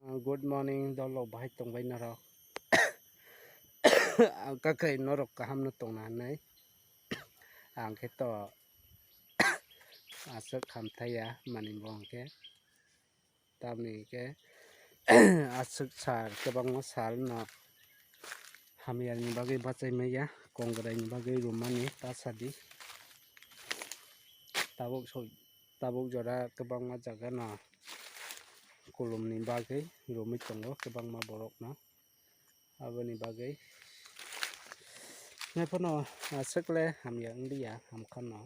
Good morning dolo bahai tong bai naro ka kai norok ka ham no tong na nai ang ke to asuk kham thaya mani bong ke tamni ke asuk sar ke bang ma sal no ham ya ni bagai bachai maya kongrai ni bagai rumani ta sadi tabuk jora ke bang ma jaga no kulum ni bagai rumi tongo ke bang ma borok no aboni bagai ngai pono asuk le ham ya ndia ham khano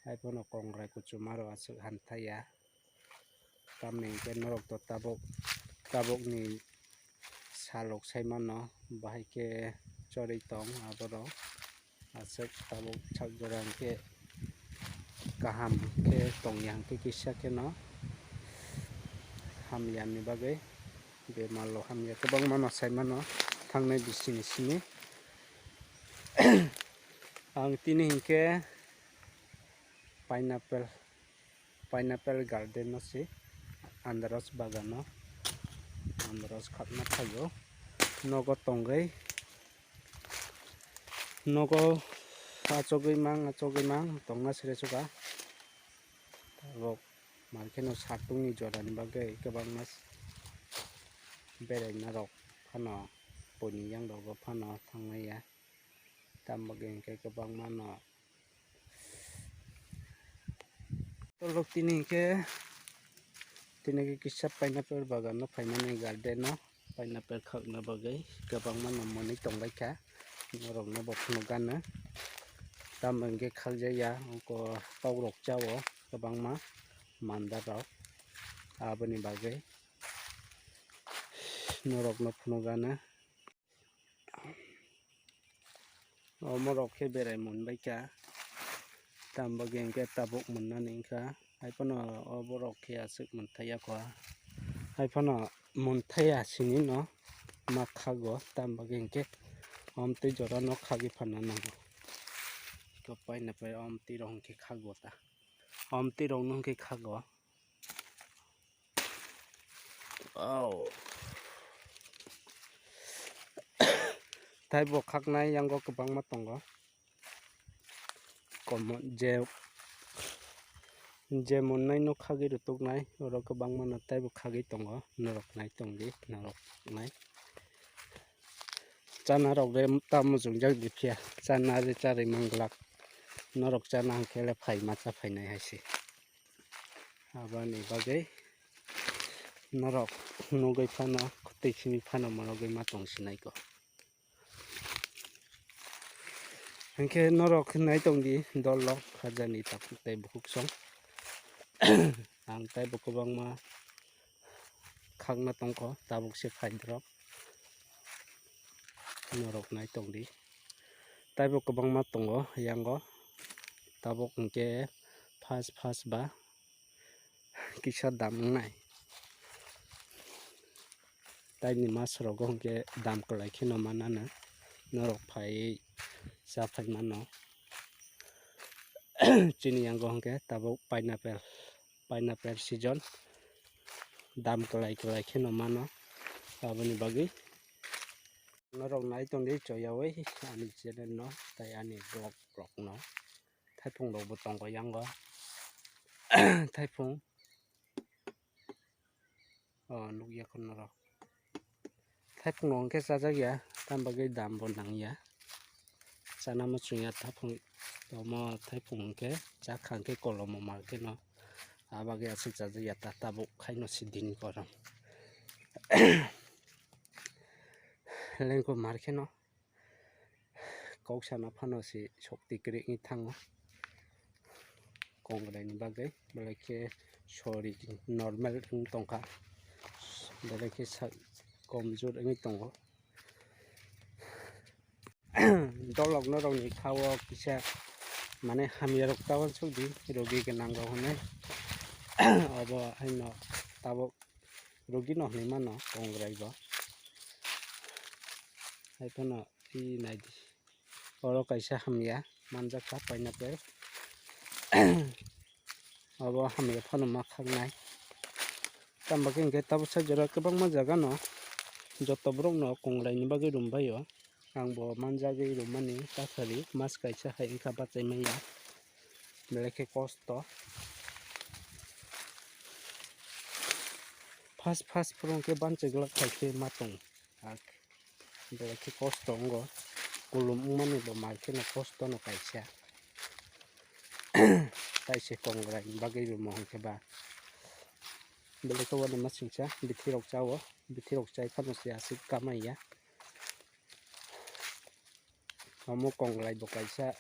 ai pono kongrai kuchumaro asuk hanthaya tamni ke norok to tabok ni salok saimano bahai ke chori tong aboro asuk tabok chak jorang ke kaham ke tongyang ke kisa ke no hamyan ni bagai be malo hamya kebang mano saimano thangnai bisini sini ang tini hingke pineapple garden no si andaros bagano andaros khatna thayo nogo tongai nogo achogui mang tongna sire suka tabok markeno satungni jorani bagai kebang mas berai narok phano poni yang dogo phano thangnaya tam bagai ke kebang mano tolok tini ke kisa pineapple bagan no paimani garden no pineapple khakna bagai kebang mano moni tongbai ka norok no bopno gana tam bangke khaljaya ko paurok chawo kebang ma mandar rok aboni bagai norok no phno gana omorok ke berai monbai ka tam bagai ke tabuk munani ka ai pono oborok ke asuk munthaya ko ai pono munthaya sini no ma khago tam bagai ke omti jora no khagi phana nango ko pineapple omti rong ke khago ta omti rong no ke khago oh tai bo khaknai yango kwbangma tongo common je monai no khagi rutuknai oro kwbangma no taibo khagi tongo norok nai tongdi norok nai chana rok re tam jungjak dipya chana re chari manglak norok chana hangkele phai macha phainai haisi abani bagai norok nogoi phano khutei simi phano morogoi ma tongsinai ko hingke norok nai tongdi dolok khajani tapuk tei bukuk song ang taibo kwbangma khakna tongko tabuk se phaidrok norok nai tongdi taibo kwbangma tongo yango tabuk hingke fast ba kisa dam nai taini mas rogo hingke dam klai kheno manana norok phai chaphai mano chini yango hingke tabuk pineapple season dam klai kheno mano aboni bagui norok nai tongdi choyawi ani channel no tai ani blog no thaipung rok bo tongo yango thaipung nugya norok thaipung rok hingke chajakya tam bagui dam bo nangya chana muchungya thapung tomo thaipung hingke chakha hingke kolomo marke no abagui asuk chajakya tabuk khaino si din korom lengko marke no koksana phano si shokti krik ni thango kongrai ni bagai belai sorry normal ung tongkha belai komjor ungui tongo dolok norok ni khawo kisa mane hamya rok tawan sugdi rogi gwnang rok hinai obo haino tabuk rogi no hinui mano kongrai bo hai pono naidi oro kaisa hamya manjakha pineapple obo hamya phano ma khaknai Tambah ke tabu sajara kebang majaga no joto borok no konglai ni bagui rumbayo angbo manjagui rumani tasari mas kaisa hai ingka batai maya belai ke kosto fast prong ke banceglak kaike matong ak belai ke kosto ngo kulum mani bo marke no kosto no kaisa taise konglai ni bagui rumong ke ba belai ke wani masingsa bitirok jawo bitirok jai kano si asik kamaya kamu konglai bo kaisa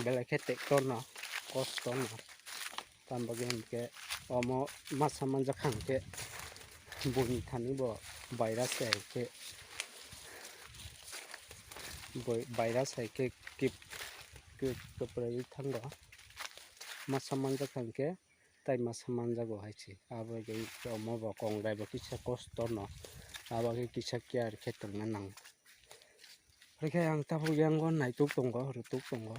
belai ke tektor no kosto no tambah ke omo masa manja khang ke buni thani bo virus hai ke virus hai ke kip ke prai thango masa manja khang ke tai masa manja go hai chi abo ge omo bo konglai bo kisa kosto no abo ge kisa care ke tongna nang reke ang tabu yango naituk tongo rutuk tongo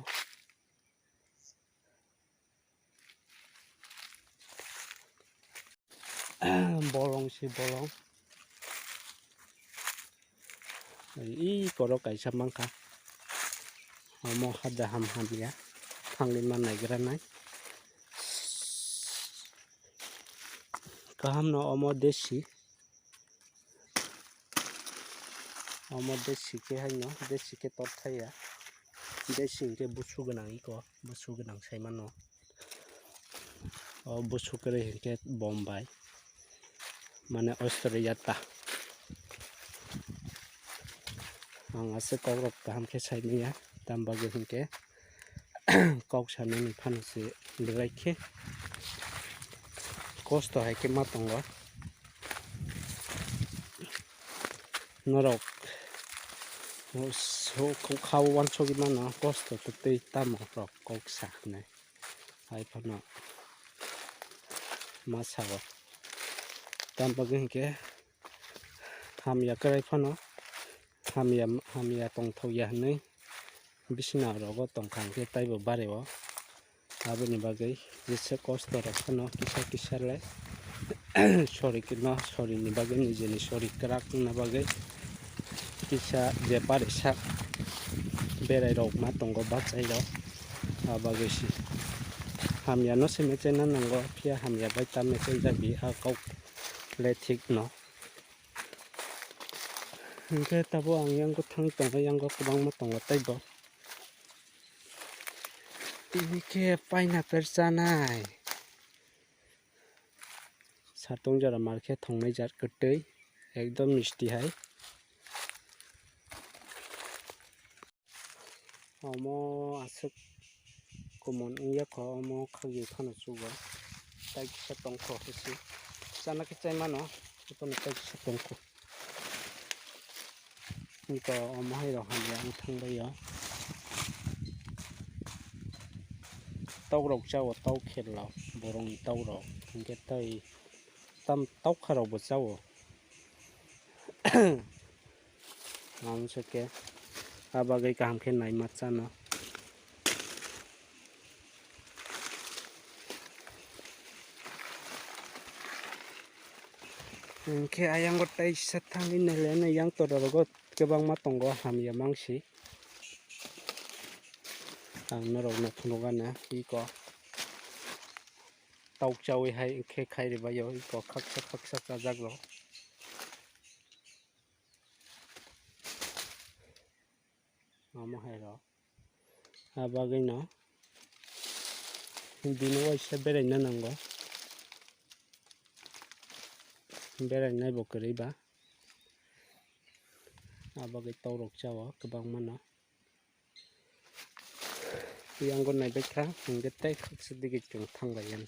bolong si bolong i koro kaisa mangka omo hada ham ya thangni manai granai kaham no omo desi ke haino desi ke torthaya desi ke busu gonang iko busu gonang saimano o busu kere ke bombay mane Australia ta ang ase kogrok kaham ke saimaya tamba ge hingke kok sane ni phanasi belai ke kosto hai ke matongo norok so kau wan sogi mano kosto to tei tamo rok kok sakne hai phano masago tamba ge hingke hamya kerai phano hamya tongthoya nei bisina rogo tongkhang ke taibo bareo aboni bagai jese kosto rok phano kisa le sorry kino sorry ni bagai nijeni sorry krak na bagai kisa je pare sak berai rok ma tongo bachai rok abagai si hamya no se mechena nango pia hamya bai ta mechai jabi a kok le thik no hingke tabo ang yang ko thang tongo yang ko kubang ma tongo taibo ini ke pineapple chanai satung jara marke thongnai jar kotoi ekdom mishti hai omo asuk kumon iya ko omo khagi phano chugo tai kisa tongkho hisi chana ke chai mano ipon tai kisa tongkho iko omo hai ro hamya ang thangbai yo tau rok chawo tau khelo borong tau rok hingke tai tam tau kharok bo chawo ang seke abagai kaham ke nai machano hingke ayang go tai sathangni nele yang torogo kebangma tongo hamya mangsi ang norok no phunugana iko tau chawi hai khe khairi bayo iko khaksa chajak ro omo hai ro abagai no dino waisa berai na nango berai nai bo koroi ba abagai taurok chawo kebangma no yang go nai bekha hingke tai khaksa dige chung thangbai yan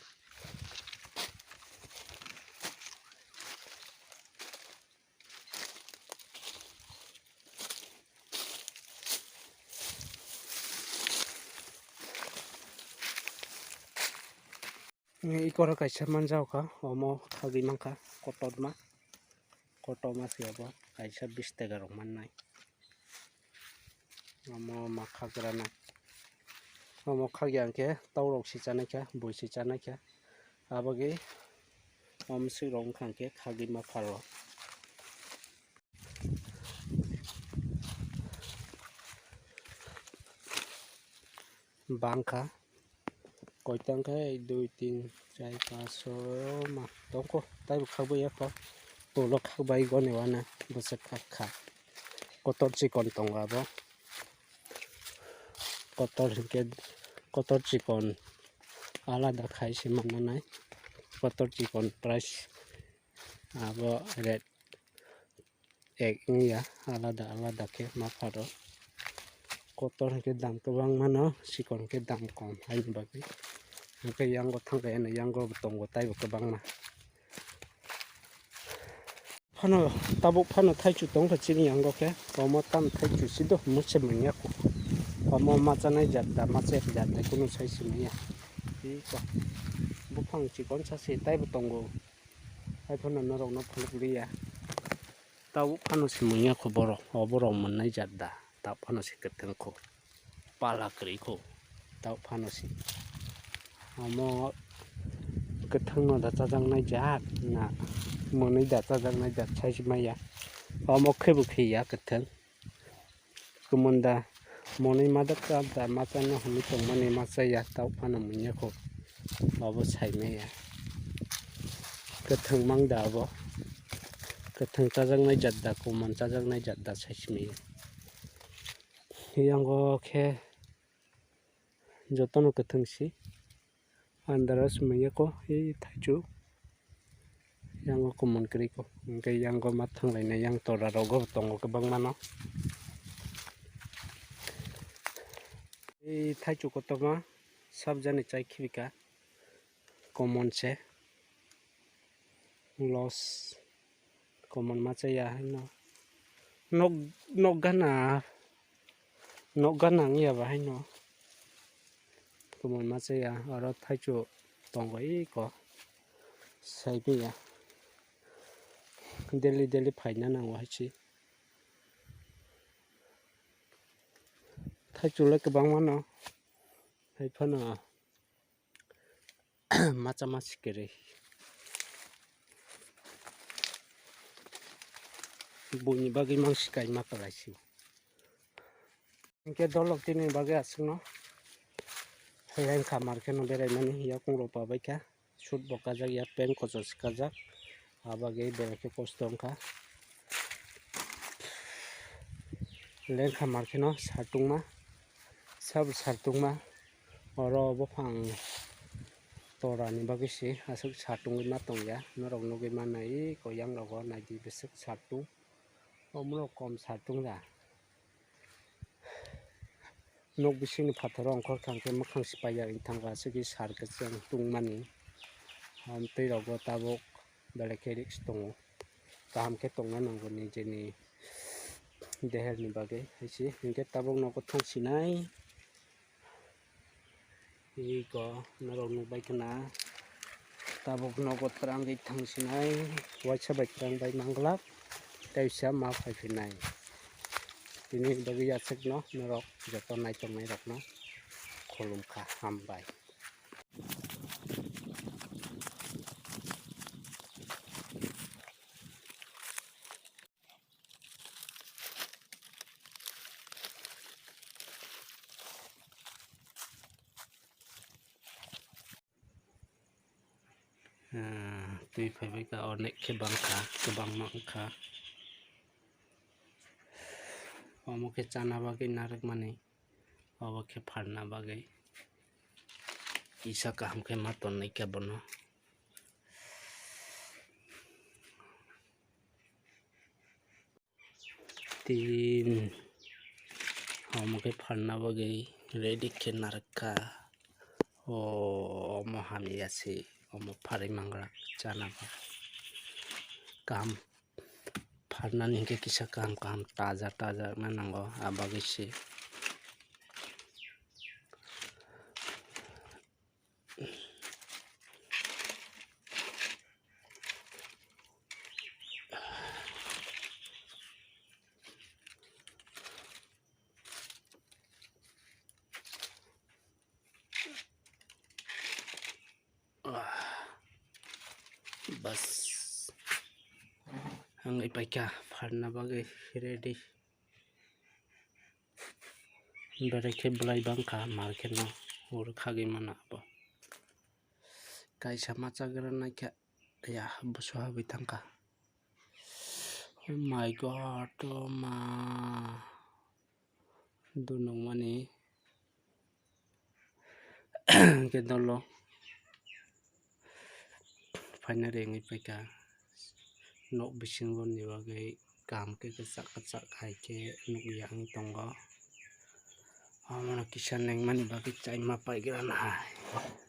ikoro kaisa manjao ka omo khagi mangka kotoma siabo kaisa 20 taka rok mannai omo makhagrana omo khagi angke taurok si chanaikha boi si chanaikha abagi si rong khang ke khagi ma pharo bangka koi tang cái 2 3 4 5 6 mà tông ko tai bu khag ya ko to lo khag bai go ne wana bu se khag khag kotor chi kon tong ga bo kotor chi kon alada khai si mana nai kotor chi kon price abo red ek ya alada ke ma pharo kotor ke dam to bang mano sikon ke dam kom hai bagi ke yang go thang ke na yang go tong go tai ko bang ma phano tabuk phano thai chu tong ka chini yang go ke komo tam thai chu si do mu che mnya ko komo ma cha nai jat da ma che jat da kuno sai si mya ti ko bu phang chi kon sa se tai bu tong go hai phano na rong na phuluk ri ya tabuk phano si mnya ko boro man nai jat da ta phano si ke teng ko pala kri ko tau phano si amo ke thang no da cha jang nai jat na mo nai da cha jang nai jat sai si ma ya amo khe bu khi ya ke thang kumunda mo nai ma da ka da ma cha no hmi tong ma ne ma cha ya tau phano mnya ko abo sai me ya ke thang mang da bo ke thang cha jang nai jat da ko man cha jang nai jat da sai si me yang go khe jotono ke thang si andara semuanya ko thaju yang ko mon kri ko ke yang go mathang lai na yang tora rogo tongo ke bang mano thaju ko to ma sab jani chai khibika common se loss common ma cha ya no no gana ngia ba hai no common ma cha ya aro thaju tongo ko sai bi ya daily फाइना नांगौ हायसि थाइजुला गोबां मानो हायफानो माचा मासि केरे बयनि बागै मानसि गाय माखालायसि इनके दलक दिनै बागै आसुनो हाय खामारखेनो बेरायनानै हिया कंग्रो पाबायखा सुट बकाजाक या पेन खजस काजाक abage berake kostongka lengkha markeno sartungma sab sartungma oro bofang tora ni bagi si asuk sartung ma tongya norok nogi manai ko yang rogo naidi besuk sartung omro kom sartung da nok bising phathor ongkor khangke makhang sipaya intangga sugi sarke jang tungmani tei rogo tabok belakeriks tongo kaham ke tongna nanggo ni jeni deher ni bagai haisi hingke tabok noko thongsinai iko narok nubai kana tabok noko tranggi thangsinai waisa bai trang bai manglak taisa ma phaifinai tini bagai asek no narok joto nai tongnai rok no khulumkha hambai tui phaibai ka onek ke bangkha kebang mangkha omo ke chana bagai narak mani obo ke pharna bagai isa kaham ke maton nai ke bono tin omo ke pharna bagai ready ke narakha omo hamiasi omo pharai manglak chana ba kaham pharna ningke kisa kaham taja manango abagoi si bas ang ipaika farna bagi ready bereke belai bangka market no ur khagi mana bo kaisa macha gran naika ya busu habi tangka. Oh my god, oh ma dunong mani kedolo final rengi paika nok bisingon ni bagai kam ke kecak hai ke nuk yang tongo amana kisan neng mani bagi cai mapai gran hai